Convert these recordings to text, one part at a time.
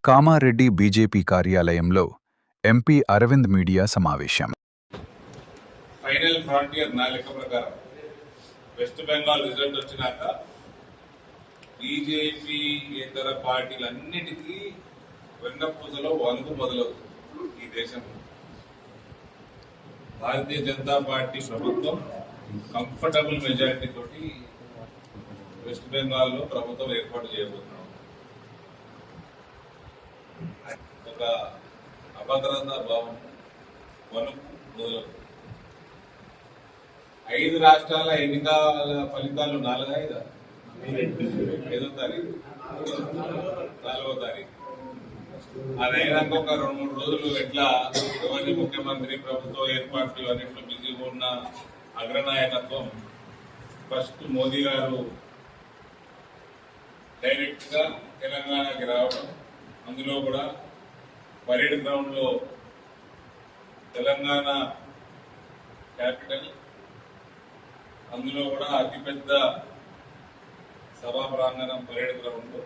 Kamareddy BJP కార్యాలయంలో MP Arvind media సమావేశం. Final frontier నా లెక్క ప్రకారం వెస్ట్ బెంగాల్ రిజల్ట్ వచ్చినాక బీజేపీ ఇతర పార్టీలన్నిటికీ వెన్నపూసలో వణుకు మొదలవుతుంది. ఈ దేశంలో భారతీయ జనతా పార్టీ ప్రభుత్వం కంఫర్టబుల్ మెజారిటీ తోటి వెస్ట్ బెంగాల్లో ప్రభుత్వం ఏర్పాటు చేయబోతున్నాం. ఒక అభద్రతా భావం వణుకు మొదలవుతుంది. 5 రాష్ట్రాల ఎన్నికల ఫలితాలు 4 5వ తారీఖు 4వ తారీఖు అది అయినాక ఒక 2-3 రోజులు ఎట్లా ఎవరి ముఖ్యమంత్రి ప్రభుత్వ ఏర్పాట్లు అన్నింటిలో బిజీగా ఉన్న అగ్రనాయకత్వం ఫస్ట్ మోదీ గారు డైరెక్ట్ గా తెలంగాణకి రావడం, అందులో కూడా పరేడ్ గ్రౌండ్ లో తెలంగాణ క్యాపిటల్, అందులో కూడా అతిపెద్ద సభా ప్రాంగణం పరేడ్ గ్రౌండ్ లో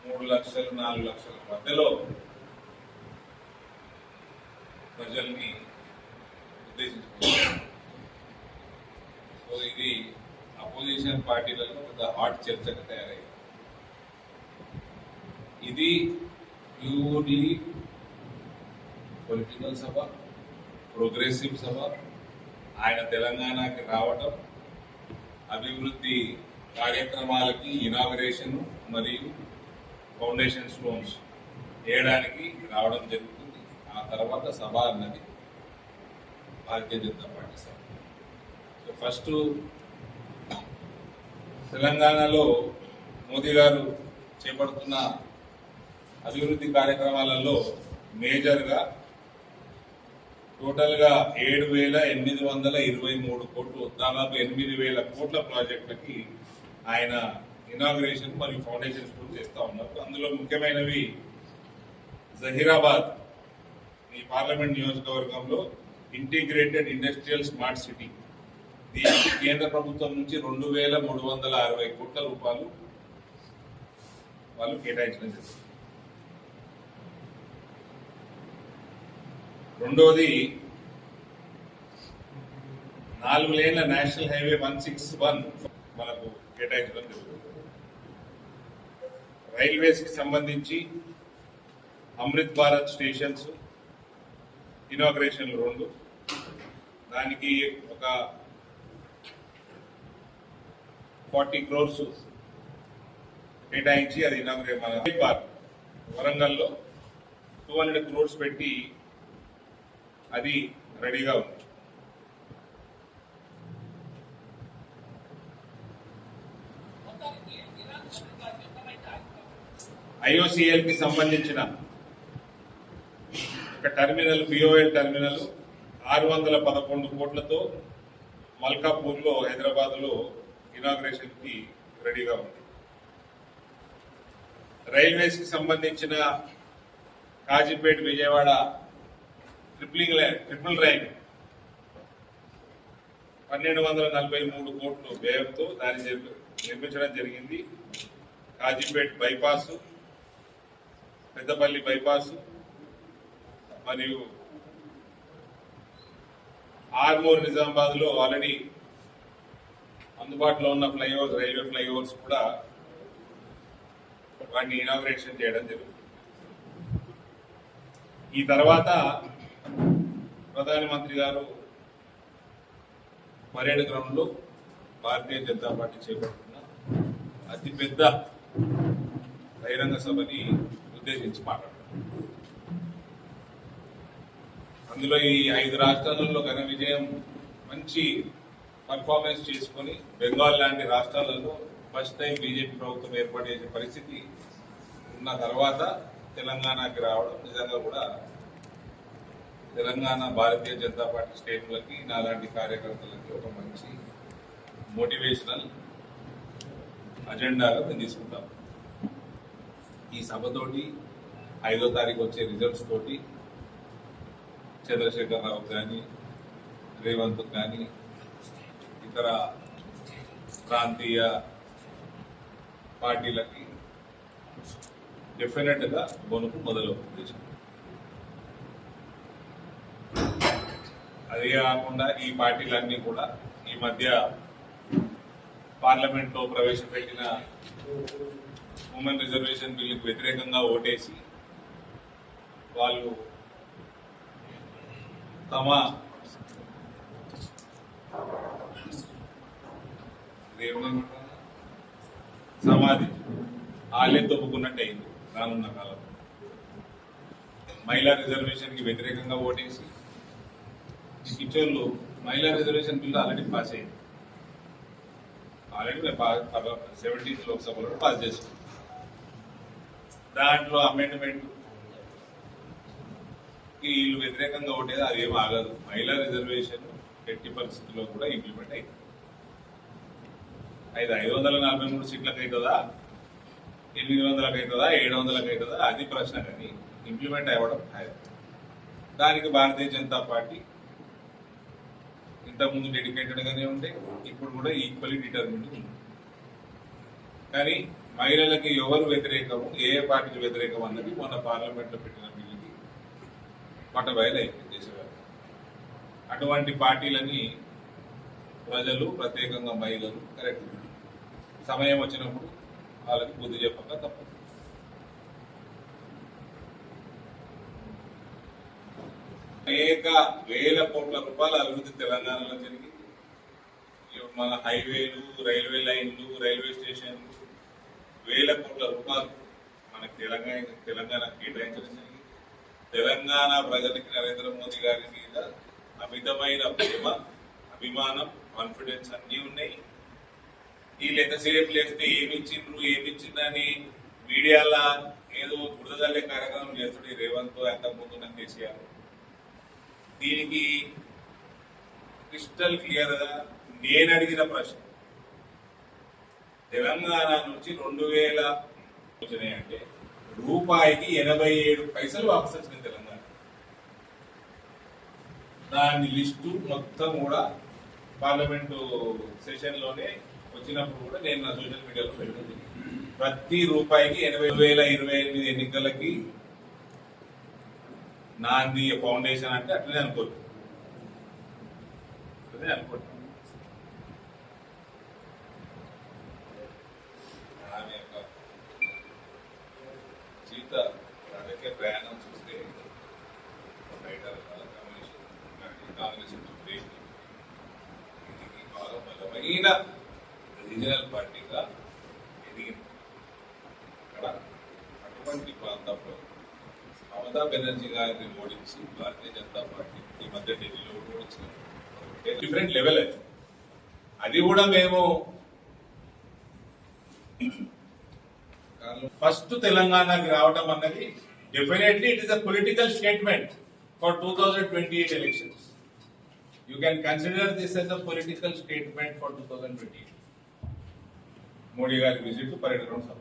3 లక్షలు 4 లక్షల మధ్యలో ప్రజల్ని ఉద్దేశించుకున్నారు. సో ఇది అపోజిషన్ పార్టీలలో ఒక హాట్ చర్చగా తయారైంది. ఇది ప్యూర్లీ పొలిటికల్ సభ, ప్రోగ్రెసివ్ సభ. ఆయన తెలంగాణకి రావటం అభివృద్ధి కార్యక్రమాలకి ఇనాగరేషన్ మరియు ఫౌండేషన్ స్టోన్స్ వేయడానికి రావడం జరుగుతుంది. ఆ తర్వాత సభ అన్నది భారతీయ జనతా పార్టీ సభ. సో ఫస్ట్ తెలంగాణలో మోదీ గారు చేపడుతున్న అభివృద్ధి కార్యక్రమాలలో మేజర్గా టోటల్గా 7,823 కోట్లు, దాదాపు 8,000 కోట్ల ప్రాజెక్టులకి ఆయన ఇనాగ్రేషన్ మరియు ఫౌండేషన్ స్టోన్ చేస్తూ ఉన్నారు. అందులో ముఖ్యమైనవి జహీరాబాద్ ఈ పార్లమెంట్ నియోజకవర్గంలో ఇంటిగ్రేటెడ్ ఇండస్ట్రియల్ స్మార్ట్ సిటీ, దీనికి కేంద్ర ప్రభుత్వం నుంచి 2,360 కోట్ల రూపాయలు వాళ్ళు కేటాయించడం జరిగింది. రెండోది 4 లేన్ల నేషనల్ హైవే 161 మనకు కేటాయించడం జరుగుతుంది. రైల్వేస్ కి సంబంధించి అమృత్ భారత్ స్టేషన్స్ ఇనాగ్రేషన్లు 2, దానికి ఒక 40 crores కేటాయించి అది ఇనాగ్రేట్. మన పార్క్ వరంగల్లో 200 crores పెట్టి అది రెడీగా ఉంది. IOCL కి సంబంధించిన ఒక టెర్మినల్, BOL టెర్మినల్ 611 కోట్లతో మల్కాపూర్ లో, హైదరాబాద్ లో ఇనాగ్రేషన్ కి రెడీగా ఉంది. రైల్వేస్ కి సంబంధించిన కాజీపేట విజయవాడ ట్రిపుల్ రైన్ 1,243 కోట్లు వ్యయంతో దాన్ని నిర్మించడం జరిగింది. కాజీపేట బైపాస్, పెద్దపల్లి బైపాస్ మరియు ఆర్మూర్ నిజామాబాద్ లో ఆల్రెడీ అందుబాటులో ఉన్న ఫ్లైఓవర్స్, రైల్వే ఫ్లైఓవర్స్ కూడా వాటిని ఇనాగ్రేషన్ చేయడం జరుగుతుంది. ఈ తర్వాత ప్రధానమంత్రి గారు పరేడ్ గ్రౌండ్ లో భారతీయ జనతా పార్టీ చేపడుతున్న అతిపెద్ద బహిరంగ సభని ఉద్దేశించి మాట్లాడుతున్నారు. అందులో ఈ 5 రాష్ట్రాలలో ఘన విజయం, మంచి పర్ఫార్మెన్స్ చేసుకుని బెంగాల్ లాంటి రాష్ట్రాలలో ఫస్ట్ టైం బీజేపీ ప్రభుత్వం ఏర్పాటు చేసే పరిస్థితి ఉన్న తర్వాత తెలంగాణకి రావడం నిజంగా కూడా తెలంగాణ భారతీయ జనతా పార్టీ స్టేట్లకి, నాలాంటి కార్యకర్తలకి ఒక మంచి మోటివేషనల్ అజెండాగా మేము తీసుకుంటాం. ఈ సభతోటి 5వ తారీఖు వచ్చే రిజల్ట్స్ తోటి చంద్రశేఖరరావు కానీ, రేవంత్ కానీ, ఇతర ప్రాంతీయ పార్టీలకి డెఫినెట్గా బొనుకు మొదలవుతుంది. అదే కాకుండా ఈ పార్టీలన్నీ కూడా ఈ మధ్య పార్లమెంట్లో ప్రవేశపెట్టిన ఉమెన్ రిజర్వేషన్ బిల్లుకు వ్యతిరేకంగా ఓటేసి వాళ్ళు తమ సమాధి వాళ్ళే తొప్పుకున్నట్టు అయింది రానున్న కాలం. మహిళా రిజర్వేషన్కి వ్యతిరేకంగా ఓటేసి కిచోళ్ళు మహిళా రిజర్వేషన్ బిల్లు ఆల్రెడీ పాస్ అయింది. ఆల్రెడీ 17th లోక్సభలో పాస్ చేసుకున్నాం. దాంట్లో అమెండ్మెంట్ వీళ్ళు వ్యతిరేకంగా ఓటేది అది ఏం ఆగదు. మహిళా రిజర్వేషన్ ఎట్టి పరిస్థితుల్లో కూడా ఇంప్లిమెంట్ అయింది. 543 సీట్లకు అవుతుందా, 800లకు అవుతుందా, 700లకు అవుతుందా అది ప్రశ్న, కానీ ఇంప్లిమెంట్ అవ్వడం దానికి భారతీయ జనతా పార్టీ ఇంతకుముందు డెడికేటెడ్గానే ఉండే, ఇప్పుడు కూడా ఈక్వల్లీ డిటర్మిన్డ్ ఉంది. కానీ మహిళలకి ఎవరు వ్యతిరేకము, ఏ పార్టీకి వ్యతిరేకం అన్నది మొన్న పార్లమెంట్లో పెట్టిన బిల్లుకి పట్టబయలు అయిపోయింది దేశవ్యాప్తంగా. అటువంటి పార్టీలని ప్రజలు, ప్రత్యేకంగా మహిళలు కరెక్ట్ సమయం వచ్చినప్పుడు వాళ్ళకి బుద్ధి చెప్పక తప్పదు. అనేక వేల కోట్ల రూపాయల అభివృద్ధి తెలంగాణలో జరిగింది. మన హైవేలు, రైల్వే లైన్లు, రైల్వే స్టేషన్లు వేల కోట్ల రూపాయలు మనకి తెలంగాణ కేటాయించడం జరిగింది. తెలంగాణ ప్రజలకి నరేంద్ర మోదీ గారి మీద అమితమైన ప్రేమ, అభిమానం, కాన్ఫిడెన్స్ అన్నీ ఉన్నాయి. వీళ్ళు ఎంతసేపు లేస్తే ఏమిచ్చిందని మీడియాలో ఏదో బురదల్లే కార్యక్రమం చేస్తుండే రేవంత్, అంతకుముందున్న కేసీఆర్. దీనికి క్రిస్టల్ క్లియర్ గా నేను అడిగిన ప్రశ్న, తెలంగాణ నుంచి 2000 వచ్చినాయంటే రూపాయికి 87 పైసలు వాపసు వచ్చిన తెలంగాణ. దాని లిస్టు మొత్తం కూడా పార్లమెంటు సెషన్ లోనే వచ్చినప్పుడు కూడా నేను నా సోషల్ మీడియాలో పెట్టింది. ప్రతి రూపాయికి 2028 ఎన్నికలకి నాంది ఫౌండేషన్ అంటే అట్లనే అనుకోండి, అట్లనే అనుకోండి. ఆమె యొక్క జీవిత రాజకీయ ప్రయాణం చూస్తే బయట కాంగ్రెస్ బాగా బలమైన రీజనల్ పార్టీగా ఎదిగింది. అక్కడ అటువంటి ప్రాంతంలో మమతా బెనర్జీ గారిని ఓడించి భారతీయ జనతా పార్టీ ఈ మధ్య ఢిల్లీలో ఓడించిన డిఫరెంట్ లెవెల్ అది కూడా మేము ఫస్ట్ తెలంగాణకి రావడం అన్నది definitely it is a political statement for 2028 elections. You can consider this as a political statement for 2028. Modi గారి విజిట్ పర్యటన సభ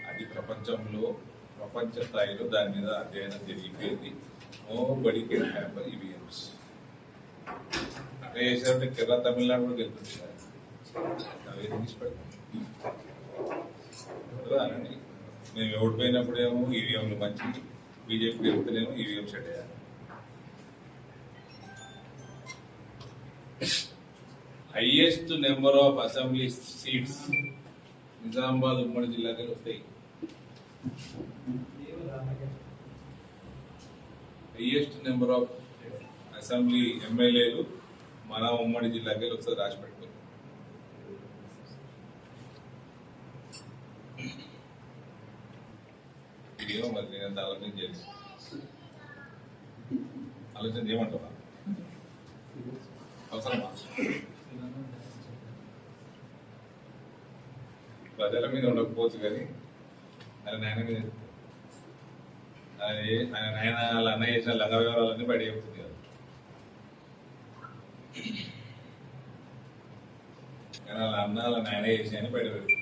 అది ప్రపంచ స్థాయిలో దాని మీద అధ్యయనం జరిగిపోయింది. నోబడీ కెన్ హ్యావ్ ఈవీఎంస్ అంటే చేశారంటే కేరళ, తమిళనాడు కూడా గెలుపుతుంది అనండి. మేము ఓడిపోయినప్పుడేమో ఈవీఎంలు మంచి, బీజేపీ గెలుపుతలేమో ఈవీఎం సెట్ అయ్యారు. Highest number of assembly seats Nizamabad ఉమ్మడి జిల్లాకి వస్తాయి. హైయెస్ట్ నెంబర్ ఆఫ్ అసెంబ్లీ ఎమ్మెల్యేలు మన ఉమ్మడి జిల్లాకి వస్తుంది. రాసి పెట్టుకోండి. ఇదేమో మరి నేను ఆలోచన చేయాలి. ఆలోచన చేయమంటావా? అవసరమా? ప్రజల మీద ఉండకపోవచ్చు కానీ ఆయన నాయన మీద ఆయన నాయన వాళ్ళ అన్న చేసిన లంగ వివరాలన్నీ బయట చెప్తుంది కదా. కానీ వాళ్ళ అన్న వాళ్ళ నాయన చేసినాయని బయట పెడుతుంది.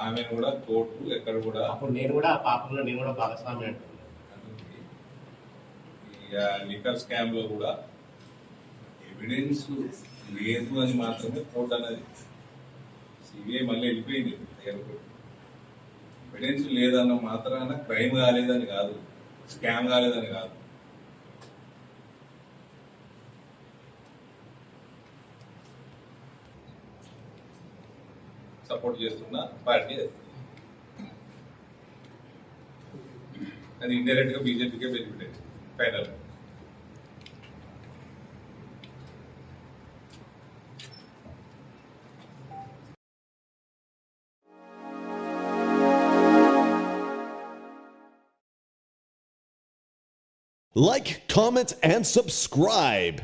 ఆమెను కూడా కోర్టు ఎక్కడ కూడా అప్పుడు నేను కూడా పాపంలో నేను కూడా భాగస్వామి అంటున్నాను. ఈ ఇక లిక్కర్ స్కామ్లో కూడా ఎవిడెన్స్ లేదు అని మాత్రమే కోర్టు అన్నది. సిబిఐ మళ్ళీ వెళ్ళిపోయింది ఎవిడెన్స్ లేదన్న మాత్రాన క్రైమ్ కాలేదని కాదు, స్కామ్ కాలేదని కాదు. సపోర్ట్ చేస్తున్న పార్టీ అది ఇండైరెక్ట్ గా బీజేపీకే benefit final. Like, comment, and subscribe.